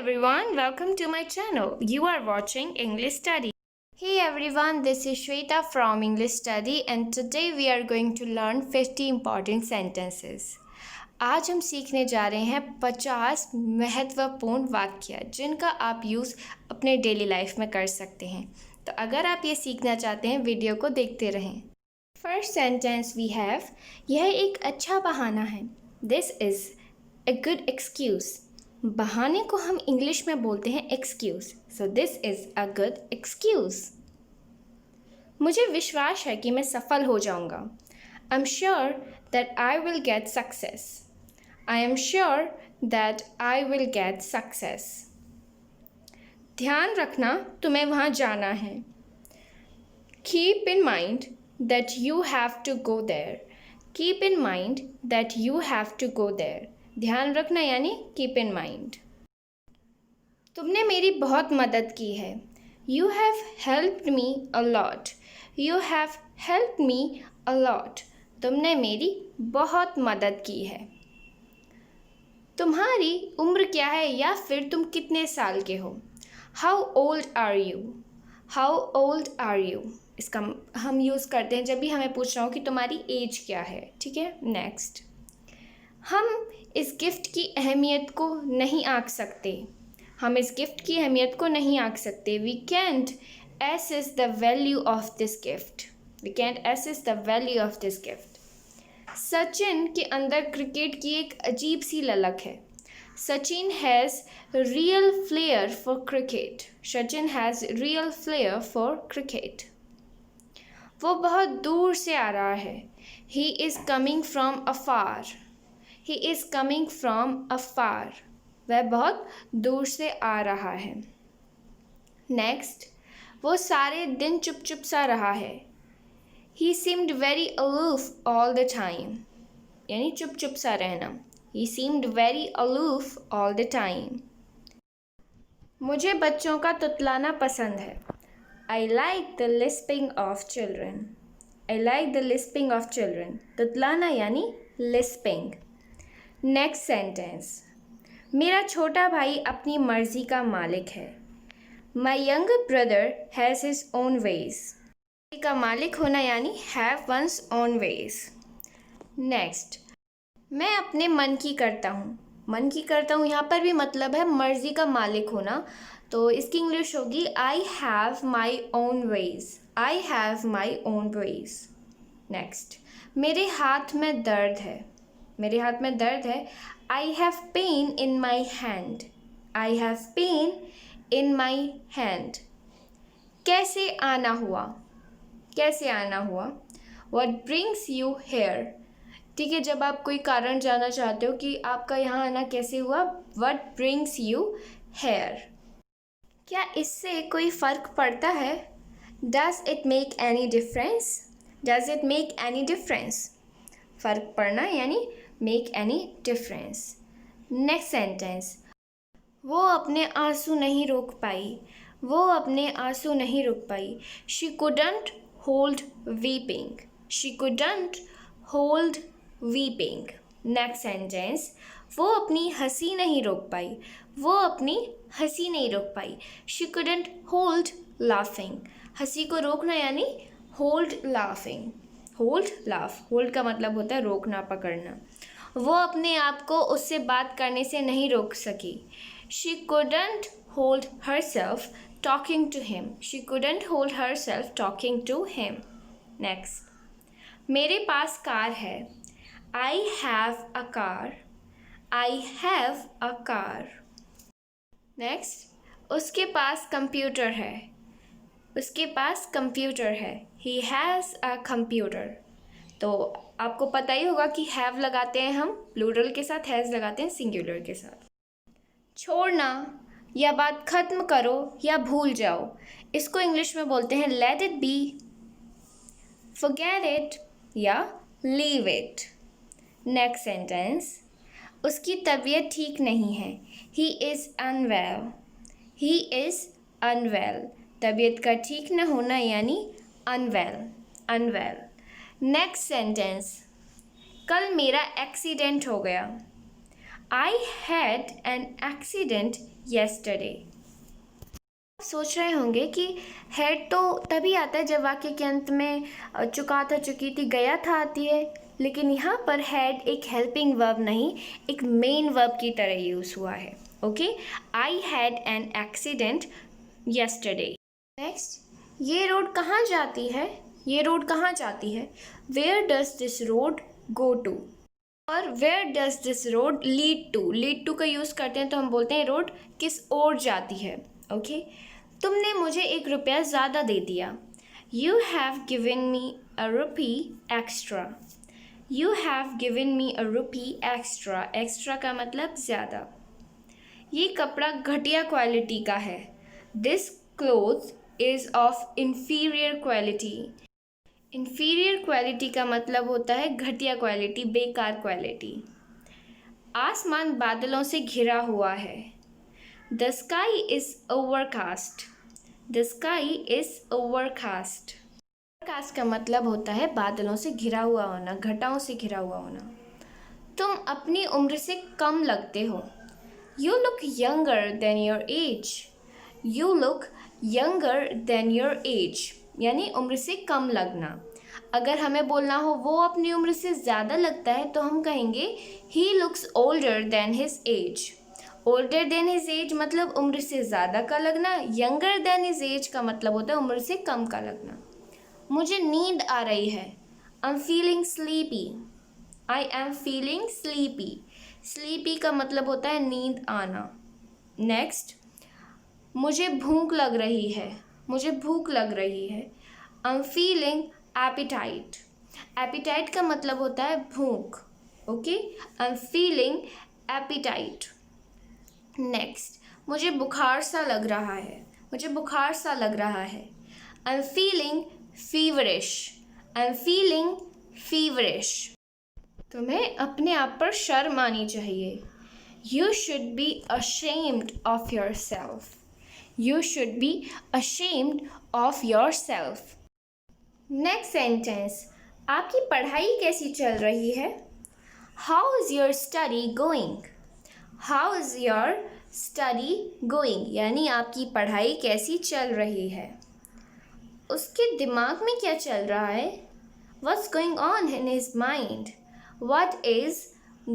everyone, welcome to my channel. You are watching English Study. Hey everyone, this is Shweta from English Study and today we are going to learn 50 important sentences. आज हम सीखने जा रहे हैं 50 महत्वपूर्ण वाक्य जिनका आप यूज़ अपने डेली लाइफ में कर सकते हैं। तो अगर आप ये सीखना चाहते हैं वीडियो को देखते रहें। फर्स्ट सेंटेंस वी हैव, यह एक अच्छा बहाना है। This is a good excuse. बहाने को हम इंग्लिश में बोलते हैं excuse. So this is a good excuse. मुझे विश्वास है कि मैं सफल हो जाऊंगा। I am sure that I will get success. I am sure that I will get success. ध्यान रखना तुम्हें वहाँ जाना है। Keep in mind that you have to go there. Keep in mind that you have to go there. ध्यान रखना यानी keep in mind. तुमने मेरी बहुत मदद की है। You have helped me a lot. You have helped me a lot. तुमने मेरी बहुत मदद की है। तुम्हारी उम्र क्या है या फिर तुम कितने साल के हो। How old are you. How old are you इसका हम यूज़ करते हैं जब भी हमें पूछ रहा हो कि तुम्हारी एज क्या है। ठीक है, नेक्स्ट। हम इस गिफ्ट की अहमियत को नहीं आंक सकते। हम इस गिफ्ट की अहमियत को नहीं आंक सकते। We can't assess the value of this gift. We can't assess the value of this gift. Sachin के अंदर क्रिकेट की एक अजीब सी ललक है। Sachin has real flare for cricket. Sachin has real flare for cricket. वो बहुत दूर से आ रहा है। He is coming from afar. He is coming from afar. वह बहुत दूर से आ रहा है। नेक्स्ट, वो सारे दिन चुप चुप सा रहा है। He seemed very aloof all the time. यानी चुप चुप सा रहना। He seemed very aloof all the time. मुझे बच्चों का तुतलाना पसंद है। I like the lisping of children. I like the lisping of children. तुतलाना यानी lisping. नेक्स्ट सेंटेंस, मेरा छोटा भाई अपनी मर्ज़ी का मालिक है। My younger brother has his own ways. का मालिक होना यानी have one's own ways. Next, मैं अपने मन की करता हूँ। मन की करता हूँ यहाँ पर भी मतलब है मर्ज़ी का मालिक होना। तो इसकी इंग्लिश होगी I have my own ways. I have my own ways. Next, मेरे हाथ में दर्द है। मेरे हाथ में दर्द है। I have pain in my hand. I have pain in my hand. कैसे आना हुआ। कैसे आना हुआ। What brings you here. ठीक है, जब आप कोई कारण जानना चाहते हो कि आपका यहाँ आना कैसे हुआ, वट ब्रिंग्स यू हेयर। क्या इससे कोई फ़र्क पड़ता है। Does it make any difference. Does it make any difference. फ़र्क पड़ना यानी make any difference. Next sentence, वो अपने आंसू नहीं रोक पाई। वो अपने आंसू नहीं रोक पाई। She couldn't hold weeping. She couldn't hold weeping. Next sentence, वो अपनी हंसी नहीं रोक पाई। वो अपनी हंसी नहीं रोक पाई। She couldn't hold laughing. हंसी को रोकना यानी hold laughing. Hold laugh. Hold का मतलब होता है रोकना, पकड़ना। वो अपने आप को उससे बात करने से नहीं रोक सकी। She couldn't hold herself talking to him. She couldn't hold herself talking to him. Next, मेरे पास कार है। I have a car. I have a car. Next, उसके पास कंप्यूटर है। उसके पास कंप्यूटर है। He has a computer. तो आपको पता ही होगा कि हैव लगाते हैं हम प्लूरल के साथ, हैज़ लगाते हैं सिंगुलर के साथ। छोड़ना या बात ख़त्म करो या भूल जाओ, इसको इंग्लिश में बोलते हैं let it be, forget it या लीव इट। नेक्स्ट सेंटेंस, उसकी तबीयत ठीक नहीं है। He is unwell. He is unwell. तबीयत का ठीक न होना यानी अनवेल। अनवेल। नेक्स्ट सेंटेंस, कल मेरा एक्सीडेंट हो गया। आई हैड एन एक्सीडेंट yesterday. सोच रहे होंगे कि हैड तो तभी आता है जब वाक्य के अंत में चुका था, चुकी थी, गया था आती है, लेकिन यहाँ पर हैड एक हेल्पिंग वर्ब नहीं, एक मेन वर्ब की तरह यूज़ हुआ है. Okay, I had an accident yesterday. Next, ये रोड कहाँ जाती है? ये रोड कहाँ जाती है? Where does this road go to? और where does this road lead to? Lead to का यूज़ करते हैं तो हम बोलते हैं रोड किस ओर जाती है. ओके, तुमने मुझे ₹1 ज़्यादा दे दिया. You have given me a rupee extra. You have given me a rupee extra. Extra का मतलब ज़्यादा. ये कपड़ा घटिया क्वालिटी का है. This cloth is of inferior quality. inferior quality का मतलब होता है घटिया क्वालिटी, बेकार क्वालिटी. आसमान बादलों से घिरा हुआ है. The sky is overcast. The sky is overcast. Overcast का मतलब होता है बादलों से घिरा हुआ होना, घटाओं से घिरा हुआ होना. तुम अपनी उम्र से कम लगते हो. You look younger than your age. You look younger than your age. यानी उम्र से कम लगना. अगर हमें बोलना हो वो अपनी उम्र से ज़्यादा लगता है तो हम कहेंगे He looks older than his age. Older than his age मतलब उम्र से ज़्यादा का लगना. Younger than his age का मतलब होता है उम्र से कम का लगना. मुझे नींद आ रही है. I'm feeling sleepy. I am feeling sleepy. Sleepy का मतलब होता है नींद आना. नेक्स्ट, मुझे भूख लग रही है. मुझे भूख लग रही है. I'm feeling appetite. Appetite का मतलब होता है भूख. Okay, I'm feeling appetite. Next, मुझे बुखार सा लग रहा है. मुझे बुखार सा लग रहा है. I'm feeling feverish. I'm feeling feverish. तुम्हें अपने आप पर शर्म आनी चाहिए. You should be ashamed of yourself. You should be ashamed of yourself. Next sentence. आपकी पढ़ाई कैसी चल रही है? How is your study going? How is your study going? यानी आपकी पढ़ाई कैसी चल रही है. उसके दिमाग में क्या चल रहा है? What's going on in his mind? What is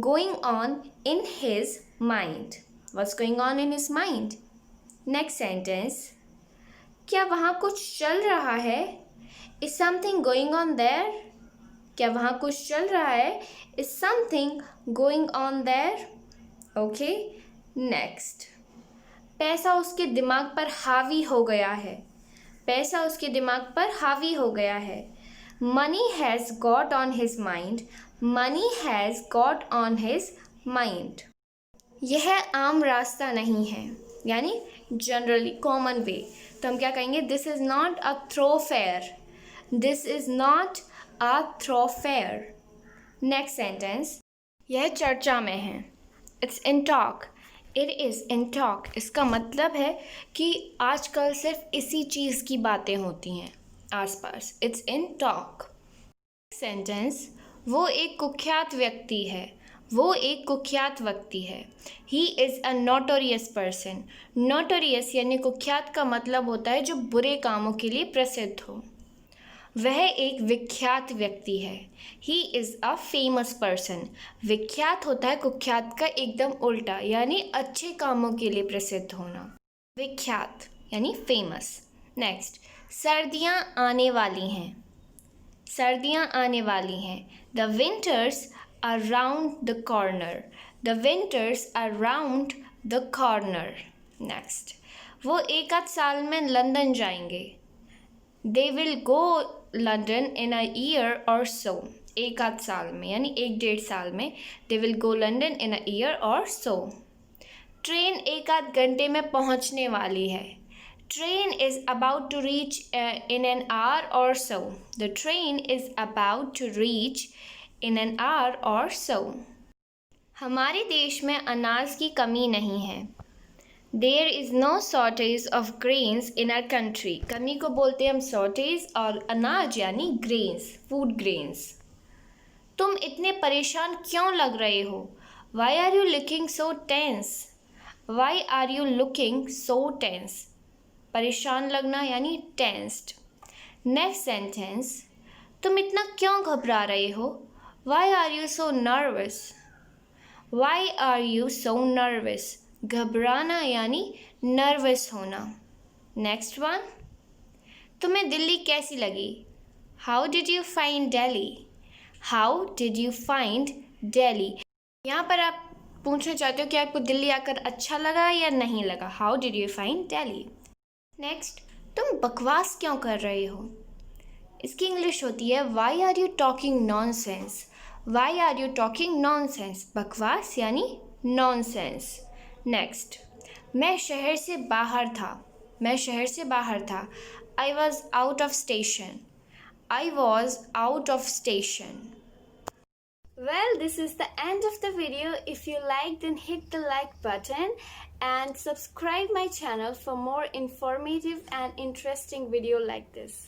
going on in his mind? What's going on in his mind? Next sentence. क्या वहाँ कुछ चल रहा है? Is something going on there? क्या वहाँ कुछ चल रहा है? Is something going on there? Okay. Next. पैसा उसके दिमाग पर हावी हो गया है. पैसा उसके दिमाग पर हावी हो गया है. Money has got on his mind. Money has got on his mind. यह आम रास्ता नहीं है, यानी जनरली कॉमन वे. तो हम क्या कहेंगे? This is not a thoroughfare. This is not a thoroughfare. Next sentence. यह चर्चा में है. It's in talk. It is in talk. इसका मतलब है कि आजकल सिर्फ इसी चीज़ की बातें होती हैं आसपास. It's in talk. सेंटेंस. वो एक कुख्यात व्यक्ति है. वो एक कुख्यात व्यक्ति है. He is a notorious person. Notorious यानी कुख्यात का मतलब होता है जो बुरे कामों के लिए प्रसिद्ध हो. वह एक विख्यात व्यक्ति है. He is a famous person. विख्यात होता है कुख्यात का एकदम उल्टा, यानी अच्छे कामों के लिए प्रसिद्ध होना. विख्यात यानी फेमस. नेक्स्ट. सर्दियाँ आने वाली हैं. सर्दियाँ आने वाली हैं. The winters are round the corner. The winters are round the corner. Next. वो एक आध साल में लंदन जाएंगे. They will go London in a year or so. एक आध साल में यानी 1-1.5 साल में. They will go London in a year or so. Train एक आध घंटे में पहुंचने वाली है. Train is about to reach in an hour or so. The train is about to reach in an hour or so. हमारे देश में अनाज की कमी नहीं है. There is no shortage of grains in our country. कमी को बोलते हैं हम shortage और अनाज यानी grains, food grains. तुम इतने परेशान क्यों लग रहे हो? Why are you looking so tense? Why are you looking so tense? परेशान लगना यानी tensed. Next sentence. तुम इतना क्यों घबरा रहे हो? Why are you so nervous? Why are you so nervous? घबराना यानी nervous होना. Next one. तुम्हें दिल्ली कैसी लगी? How did you find Delhi? How did you find Delhi? यहाँ पर आप पूछना चाहते हो कि आपको दिल्ली आकर अच्छा लगा या नहीं लगा. How did you find Delhi? Next, तुम बकवास क्यों कर रहे हो? इसकी इंग्लिश होती है Why are you talking nonsense? Why are you talking nonsense? बकवास यानी nonsense. नेक्स्ट, मैं शहर से बाहर था. मैं शहर से बाहर था. I was out of station. I was out of station. Well, this is the end of the video. If you liked, then hit the like button and subscribe my channel for more informative and interesting video like this.